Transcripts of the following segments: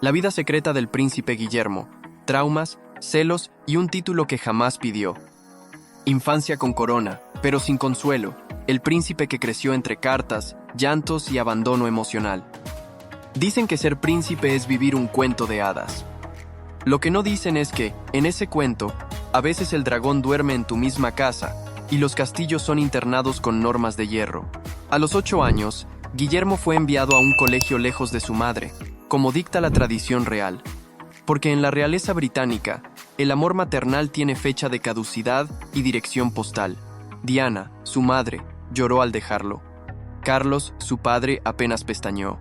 La vida secreta del príncipe Guillermo, traumas, celos y un título que jamás pidió. Infancia con corona, pero sin consuelo, el príncipe que creció entre cartas, llantos y abandono emocional. Dicen que ser príncipe es vivir un cuento de hadas. Lo que no dicen es que, en ese cuento, a veces el dragón duerme en tu misma casa y los castillos son internados con normas de hierro. A los 8 años, Guillermo fue enviado a un colegio lejos de su madre, como dicta la tradición real. Porque en la realeza británica, el amor maternal tiene fecha de caducidad y dirección postal. Diana, su madre, lloró al dejarlo. Carlos, su padre, apenas pestañeó.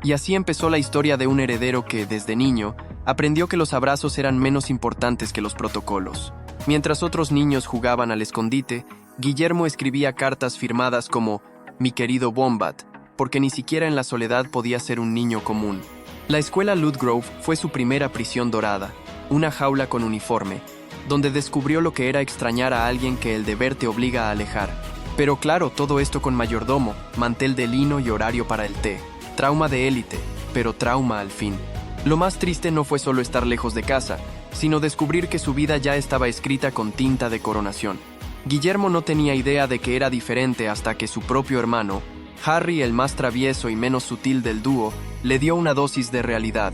Y así empezó la historia de un heredero que, desde niño, aprendió que los abrazos eran menos importantes que los protocolos. Mientras otros niños jugaban al escondite, Guillermo escribía cartas firmadas como «Mi querido Wombat», porque ni siquiera en la soledad podía ser un niño común. La escuela Ludgrove fue su primera prisión dorada, una jaula con uniforme, donde descubrió lo que era extrañar a alguien que el deber te obliga a alejar. Pero claro, todo esto con mayordomo, mantel de lino y horario para el té. Trauma de élite, pero trauma al fin. Lo más triste no fue solo estar lejos de casa, sino descubrir que su vida ya estaba escrita con tinta de coronación. Guillermo no tenía idea de que era diferente hasta que su propio hermano, Harry, el más travieso y menos sutil del dúo, le dio una dosis de realidad.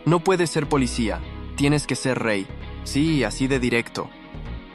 No puedes ser policía, tienes que ser rey. Sí, así de directo.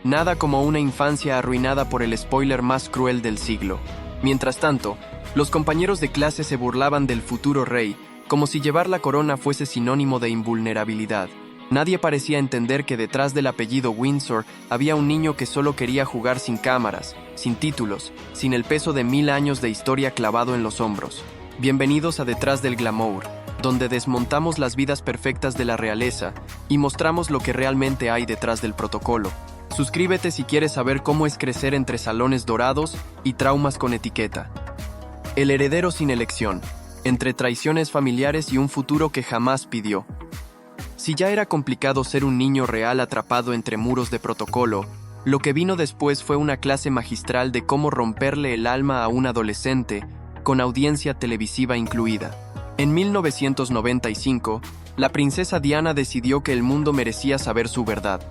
Nada como una infancia arruinada por el spoiler más cruel del siglo. Mientras tanto, los compañeros de clase se burlaban del futuro rey, como si llevar la corona fuese sinónimo de invulnerabilidad. Nadie parecía entender que detrás del apellido Windsor había un niño que solo quería jugar sin cámaras, sin títulos, sin el peso de 1000 años de historia clavado en los hombros. Bienvenidos a Detrás del Glamour, donde desmontamos las vidas perfectas de la realeza y mostramos lo que realmente hay detrás del protocolo. Suscríbete si quieres saber cómo es crecer entre salones dorados y traumas con etiqueta. El heredero sin elección, entre traiciones familiares y un futuro que jamás pidió. Si ya era complicado ser un niño real atrapado entre muros de protocolo, lo que vino después fue una clase magistral de cómo romperle el alma a un adolescente, con audiencia televisiva incluida. En 1995, la princesa Diana decidió que el mundo merecía saber su verdad.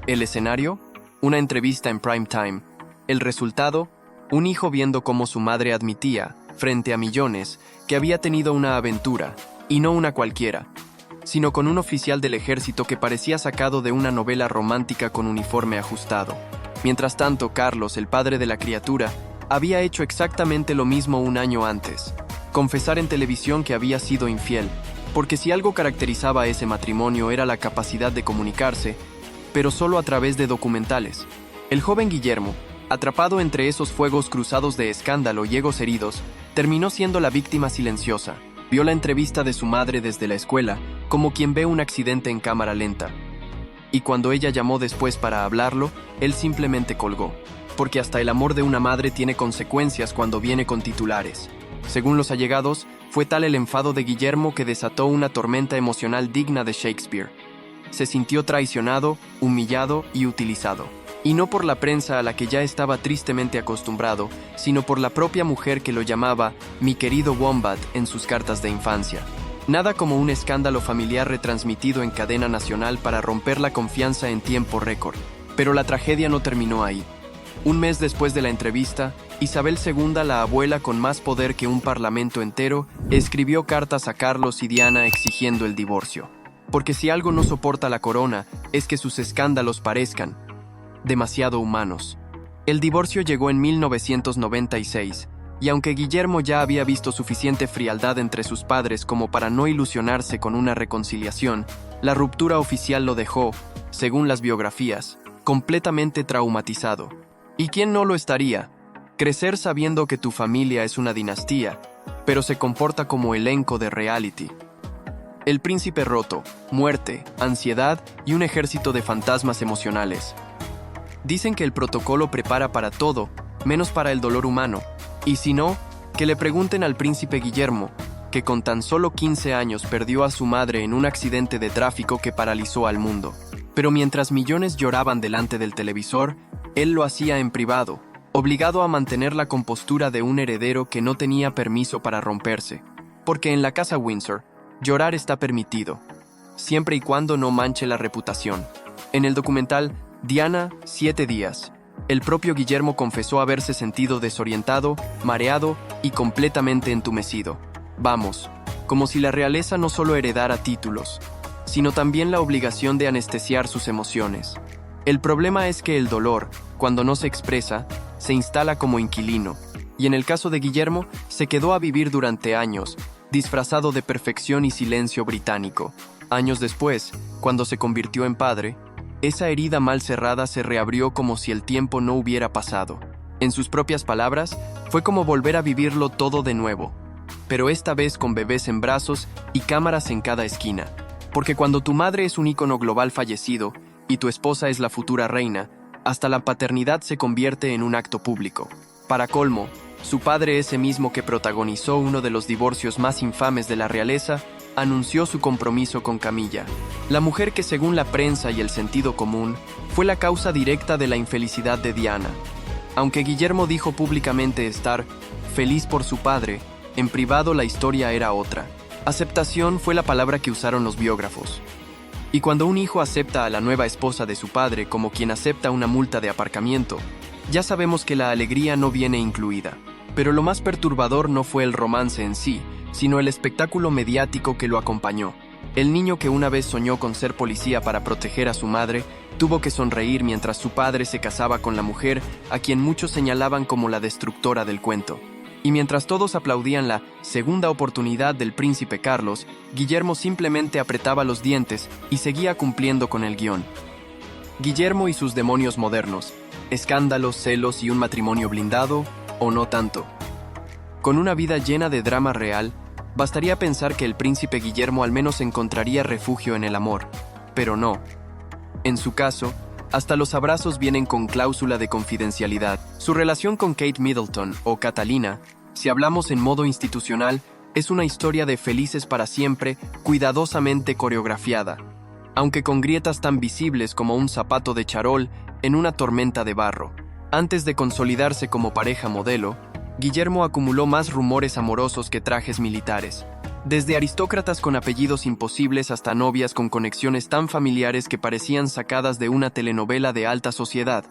¿El escenario? Una entrevista en prime time. El resultado, un hijo viendo cómo su madre admitía, frente a millones, que había tenido una aventura, y no una cualquiera, sino con un oficial del ejército que parecía sacado de una novela romántica con uniforme ajustado. Mientras tanto, Carlos, el padre de la criatura, había hecho exactamente lo mismo un año antes. Confesar en televisión que había sido infiel, porque si algo caracterizaba a ese matrimonio era la capacidad de comunicarse, pero solo a través de documentales. El joven Guillermo, atrapado entre esos fuegos cruzados de escándalo y egos heridos, terminó siendo la víctima silenciosa. Vio la entrevista de su madre desde la escuela, como quien ve un accidente en cámara lenta. Y cuando ella llamó después para hablarlo, él simplemente colgó. Porque hasta el amor de una madre tiene consecuencias cuando viene con titulares. Según los allegados, fue tal el enfado de Guillermo que desató una tormenta emocional digna de Shakespeare. Se sintió traicionado, humillado y utilizado. Y no por la prensa a la que ya estaba tristemente acostumbrado, sino por la propia mujer que lo llamaba «mi querido Wombat» en sus cartas de infancia. Nada como un escándalo familiar retransmitido en cadena nacional para romper la confianza en tiempo récord. Pero la tragedia no terminó ahí. Un mes después de la entrevista, Isabel II, la abuela con más poder que un parlamento entero, escribió cartas a Carlos y Diana exigiendo el divorcio. Porque si algo no soporta la corona, es que sus escándalos parezcan demasiado humanos. El divorcio llegó en 1996, y aunque Guillermo ya había visto suficiente frialdad entre sus padres como para no ilusionarse con una reconciliación, la ruptura oficial lo dejó, según las biografías, completamente traumatizado. ¿Y quién no lo estaría? Crecer sabiendo que tu familia es una dinastía, pero se comporta como elenco de reality. El príncipe roto, muerte, ansiedad y un ejército de fantasmas emocionales. Dicen que el protocolo prepara para todo, menos para el dolor humano. Y si no, que le pregunten al príncipe Guillermo, que con tan solo 15 años perdió a su madre en un accidente de tráfico que paralizó al mundo. Pero mientras millones lloraban delante del televisor, él lo hacía en privado, obligado a mantener la compostura de un heredero que no tenía permiso para romperse. Porque en la casa Windsor, llorar está permitido, siempre y cuando no manche la reputación. En el documental Diana, 7 días, el propio Guillermo confesó haberse sentido desorientado, mareado y completamente entumecido. Vamos, como si la realeza no solo heredara títulos, sino también la obligación de anestesiar sus emociones. El problema es que el dolor, cuando no se expresa, se instala como inquilino, y en el caso de Guillermo, se quedó a vivir durante años, disfrazado de perfección y silencio británico. Años después, cuando se convirtió en padre, esa herida mal cerrada se reabrió como si el tiempo no hubiera pasado. En sus propias palabras, fue como volver a vivirlo todo de nuevo, pero esta vez con bebés en brazos y cámaras en cada esquina. Porque cuando tu madre es un ícono global fallecido y tu esposa es la futura reina, hasta la paternidad se convierte en un acto público. Para colmo, su padre, ese mismo que protagonizó uno de los divorcios más infames de la realeza, anunció su compromiso con Camilla, la mujer que según la prensa y el sentido común, fue la causa directa de la infelicidad de Diana. Aunque Guillermo dijo públicamente estar feliz por su padre, en privado la historia era otra. Aceptación fue la palabra que usaron los biógrafos. Y cuando un hijo acepta a la nueva esposa de su padre como quien acepta una multa de aparcamiento, ya sabemos que la alegría no viene incluida. Pero lo más perturbador no fue el romance en sí, sino el espectáculo mediático que lo acompañó. El niño que una vez soñó con ser policía para proteger a su madre, tuvo que sonreír mientras su padre se casaba con la mujer a quien muchos señalaban como la destructora del cuento. Y mientras todos aplaudían la segunda oportunidad del príncipe Carlos, Guillermo simplemente apretaba los dientes y seguía cumpliendo con el guión. Guillermo y sus demonios modernos, escándalos, celos y un matrimonio blindado, o no tanto. Con una vida llena de drama real, bastaría pensar que el príncipe Guillermo al menos encontraría refugio en el amor, pero no. En su caso, hasta los abrazos vienen con cláusula de confidencialidad. Su relación con Kate Middleton, o Catalina, si hablamos en modo institucional, es una historia de felices para siempre, cuidadosamente coreografiada, aunque con grietas tan visibles como un zapato de charol en una tormenta de barro. Antes de consolidarse como pareja modelo, Guillermo acumuló más rumores amorosos que trajes militares. Desde aristócratas con apellidos imposibles hasta novias con conexiones tan familiares que parecían sacadas de una telenovela de alta sociedad.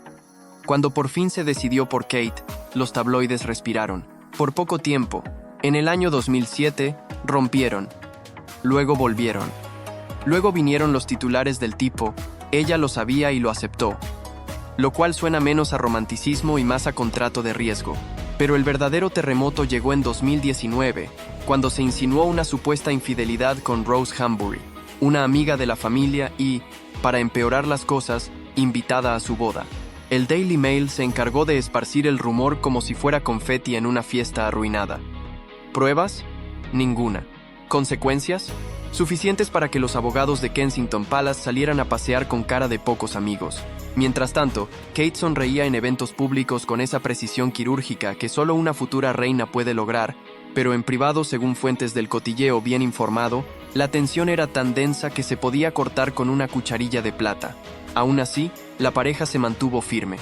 Cuando por fin se decidió por Kate, los tabloides respiraron. Por poco tiempo, en el año 2007, rompieron. Luego volvieron. Luego vinieron los titulares del tipo, ella lo sabía y lo aceptó. Lo cual suena menos a romanticismo y más a contrato de riesgo. Pero el verdadero terremoto llegó en 2019, cuando se insinuó una supuesta infidelidad con Rose Hambury, una amiga de la familia y, para empeorar las cosas, invitada a su boda. El Daily Mail se encargó de esparcir el rumor como si fuera confeti en una fiesta arruinada. ¿Pruebas? Ninguna. ¿Consecuencias? Suficientes para que los abogados de Kensington Palace salieran a pasear con cara de pocos amigos. Mientras tanto, Kate sonreía en eventos públicos con esa precisión quirúrgica que solo una futura reina puede lograr, pero en privado, según fuentes del cotilleo bien informado, la tensión era tan densa que se podía cortar con una cucharilla de plata. Aún así, la pareja se mantuvo firme.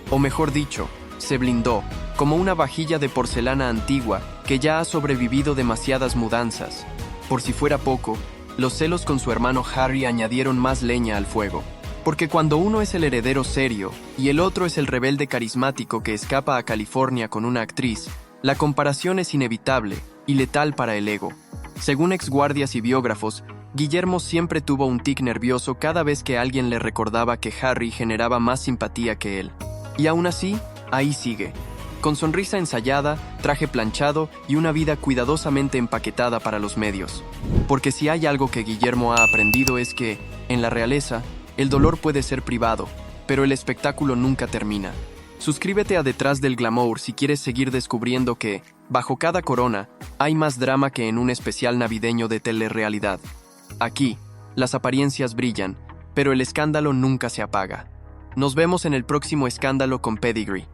O mejor dicho, se blindó, como una vajilla de porcelana antigua que ya ha sobrevivido demasiadas mudanzas. Por si fuera poco, los celos con su hermano Harry añadieron más leña al fuego. Porque cuando uno es el heredero serio y el otro es el rebelde carismático que escapa a California con una actriz, la comparación es inevitable y letal para el ego. Según exguardias y biógrafos, Guillermo siempre tuvo un tic nervioso cada vez que alguien le recordaba que Harry generaba más simpatía que él. Y aún así, ahí sigue, con sonrisa ensayada, traje planchado y una vida cuidadosamente empaquetada para los medios. Porque si hay algo que Guillermo ha aprendido es que, en la realeza, el dolor puede ser privado, pero el espectáculo nunca termina. Suscríbete a Detrás del Glamour si quieres seguir descubriendo que, bajo cada corona, hay más drama que en un especial navideño de telerrealidad. Aquí, las apariencias brillan, pero el escándalo nunca se apaga. Nos vemos en el próximo escándalo con Pedigree.